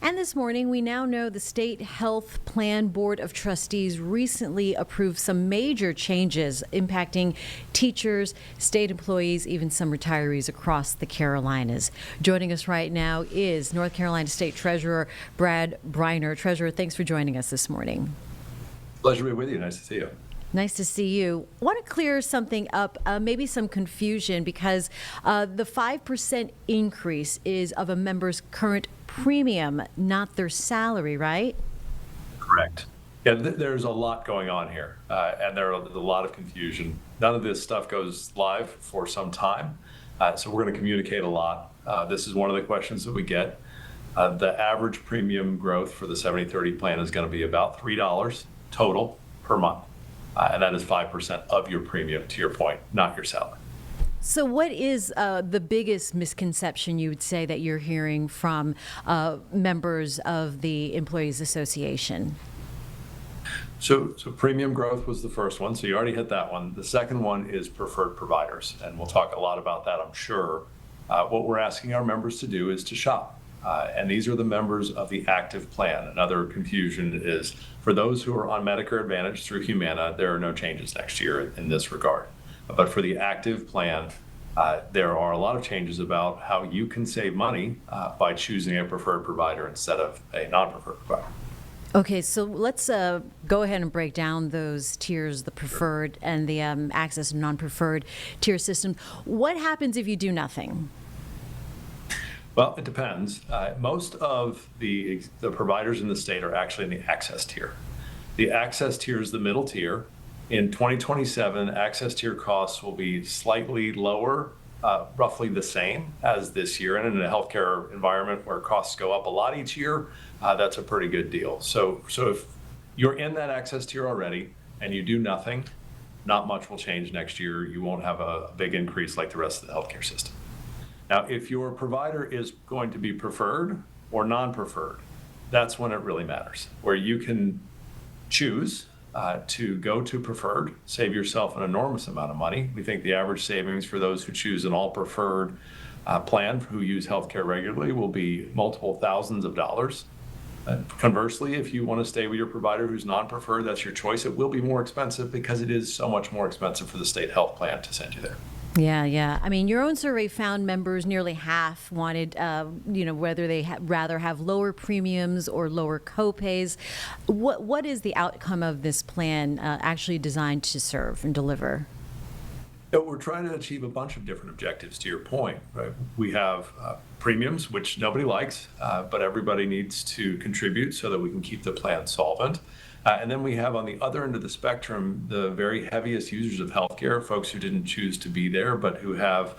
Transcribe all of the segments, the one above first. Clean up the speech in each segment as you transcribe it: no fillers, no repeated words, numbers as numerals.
And this morning, we now know the State Health Plan Board of Trustees recently approved some major changes impacting teachers, state employees, even some retirees across the Carolinas. Joining us right now is North Carolina State Treasurer Brad Briner. Treasurer, thanks for joining us this morning. Pleasure to be with you. Nice to see you. Nice to see you. I want to clear something up, maybe some confusion, because the 5% increase is of a member's current premium, not their salary, right? Correct. Yeah, there's a lot going on here, and there's a lot of confusion. None of this stuff goes live for some time, so we're going to communicate a lot. This is one of the questions that we get. The average premium growth for the 70/30 plan is going to be about $3 total per month. And that is 5% of your premium, to your point, not your salary. So what is the biggest misconception you would say that you're hearing from members of the Employees Association? So premium growth was the first one, so you already hit that one. The second one is preferred providers, and we'll talk a lot about that, I'm sure. What we're asking our members to do is to shop. And these are the members of the active plan. Another confusion is for those who are on Medicare Advantage through Humana, there are no changes next year in this regard. But for the active plan, there are a lot of changes about how you can save money by choosing a preferred provider instead of a non-preferred provider. Okay, so let's go ahead and break down those tiers, the preferred and the access and non-preferred tier system. What happens if you do nothing? Well, it depends. Most of the providers in the state are actually in the access tier. The access tier is the middle tier. In 2027, access tier costs will be slightly lower, roughly the same as this year. And in a healthcare environment where costs go up a lot each year, that's a pretty good deal. So if you're in that access tier already and you do nothing, not much will change next year. You won't have a big increase like the rest of the healthcare system. Now, if your provider is going to be preferred or non-preferred, that's when it really matters, where you can choose to go to preferred, save yourself an enormous amount of money. We think the average savings for those who choose an all-preferred plan, who use healthcare regularly, will be multiple thousands of dollars. Conversely, if you want to stay with your provider who's non-preferred, that's your choice. It will be more expensive because it is so much more expensive for the state health plan to send you there. Yeah. I mean, your own survey found members, nearly half wanted, whether they rather have lower premiums or lower copays. What is the outcome of this plan actually designed to serve and deliver? We're trying to achieve a bunch of different objectives, to your point. Right? We have premiums, which nobody likes, but everybody needs to contribute so that we can keep the plan solvent. And then we have on the other end of the spectrum, the very heaviest users of healthcare, folks who didn't choose to be there, but who have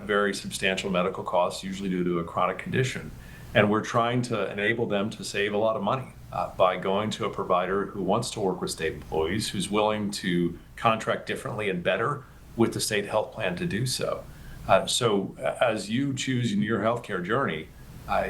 very substantial medical costs, usually due to a chronic condition. And we're trying to enable them to save a lot of money by going to a provider who wants to work with state employees, who's willing to contract differently and better with the state health plan to do so. So as you choose in your healthcare journey,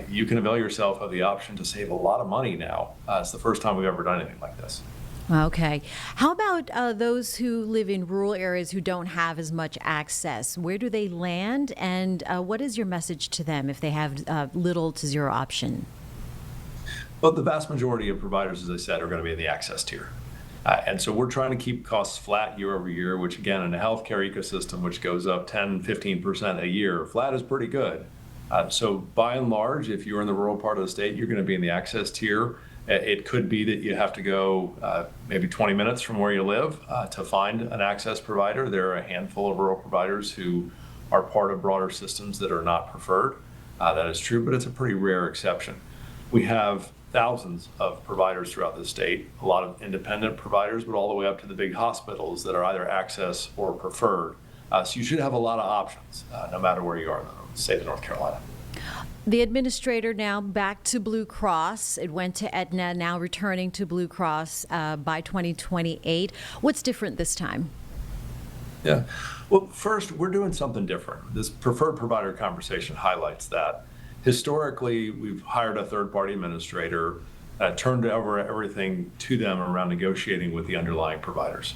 you can avail yourself of the option to save a lot of money now. It's the first time we've ever done anything like this. Okay. How about those who live in rural areas who don't have as much access? Where do they land? And what is your message to them if they have little to zero option? Well, the vast majority of providers, as I said, are going to be in the access tier. And so we're trying to keep costs flat year over year, which again, in a healthcare ecosystem, which goes up 10, 15% a year, flat is pretty good. So by and large, if you're in the rural part of the state, you're going to be in the access tier. It could be that you have to go maybe 20 minutes from where you live to find an access provider. There are a handful of rural providers who are part of broader systems that are not preferred. That is true, but it's a pretty rare exception. We have thousands of providers throughout the state, a lot of independent providers, but all the way up to the big hospitals that are either access or preferred. So you should have a lot of options, no matter where you are in the state of North Carolina. The administrator now back to Blue Cross. It went to Aetna, now returning to Blue Cross by 2028. What's different this time? Yeah. Well, first, we're doing something different. This preferred provider conversation highlights that. Historically, we've hired a third-party administrator, turned over everything to them around negotiating with the underlying providers.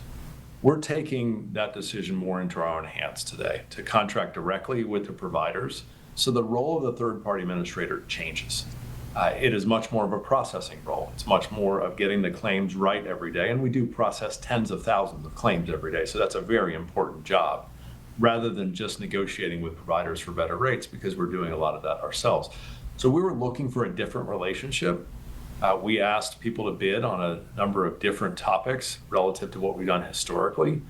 We're taking that decision more into our own hands today to contract directly with the providers. So the role of the third-party administrator changes. It is much more of a processing role. It's much more of getting the claims right every day. And we do process tens of thousands of claims every day. So that's a very important job, rather than just negotiating with providers for better rates, because we're doing a lot of that ourselves. So we were looking for a different relationship. We asked people to bid on a number of different topics relative to what we've done historically.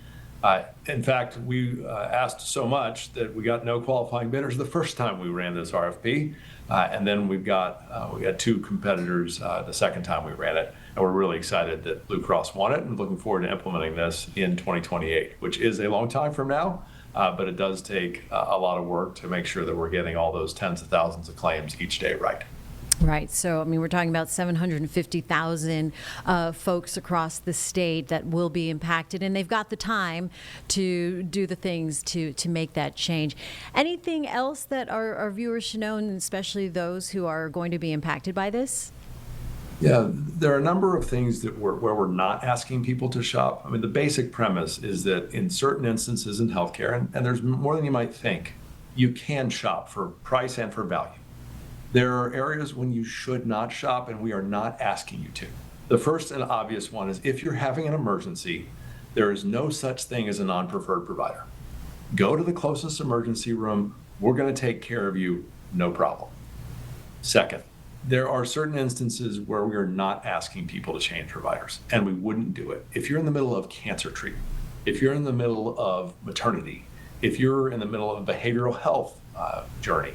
In fact, we asked so much that we got no qualifying bidders the first time we ran this RFP. And then we had two competitors the second time we ran it. And we're really excited that Blue Cross won it, and looking forward to implementing this in 2028, which is a long time from now. But it does take a lot of work to make sure that we're getting all those tens of thousands of claims each day right. Right. So, I mean, we're talking about 750,000 folks across the state that will be impacted, and they've got the time to do the things to make that change. Anything else that our viewers should know, and especially those who are going to be impacted by this? Yeah, there are a number of things where we're not asking people to shop. I mean, the basic premise is that in certain instances in healthcare, and there's more than you might think, you can shop for price and for value. There are areas when you should not shop, and we are not asking you to. The first and obvious one is if you're having an emergency, there is no such thing as a non-preferred provider. Go to the closest emergency room. We're going to take care of you, no problem. Second, there are certain instances where we are not asking people to change providers, and we wouldn't do it. If you're in the middle of cancer treatment, if you're in the middle of maternity, if you're in the middle of a behavioral health journey,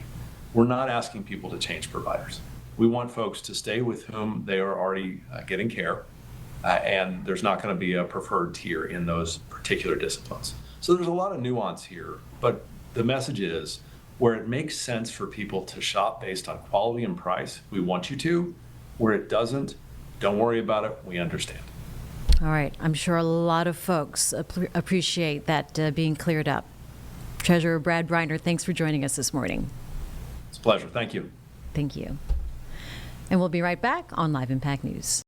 we're not asking people to change providers. We want folks to stay with whom they are already getting care, and there's not going to be a preferred tier in those particular disciplines. So there's a lot of nuance here, but the message is, where it makes sense for people to shop based on quality and price, we want you to. Where it doesn't, don't worry about it, we understand. All right. I'm sure a lot of folks appreciate that being cleared up. Treasurer Brad Briner, thanks for joining us this morning. It's a pleasure. Thank you. Thank you. And we'll be right back on Live Impact News.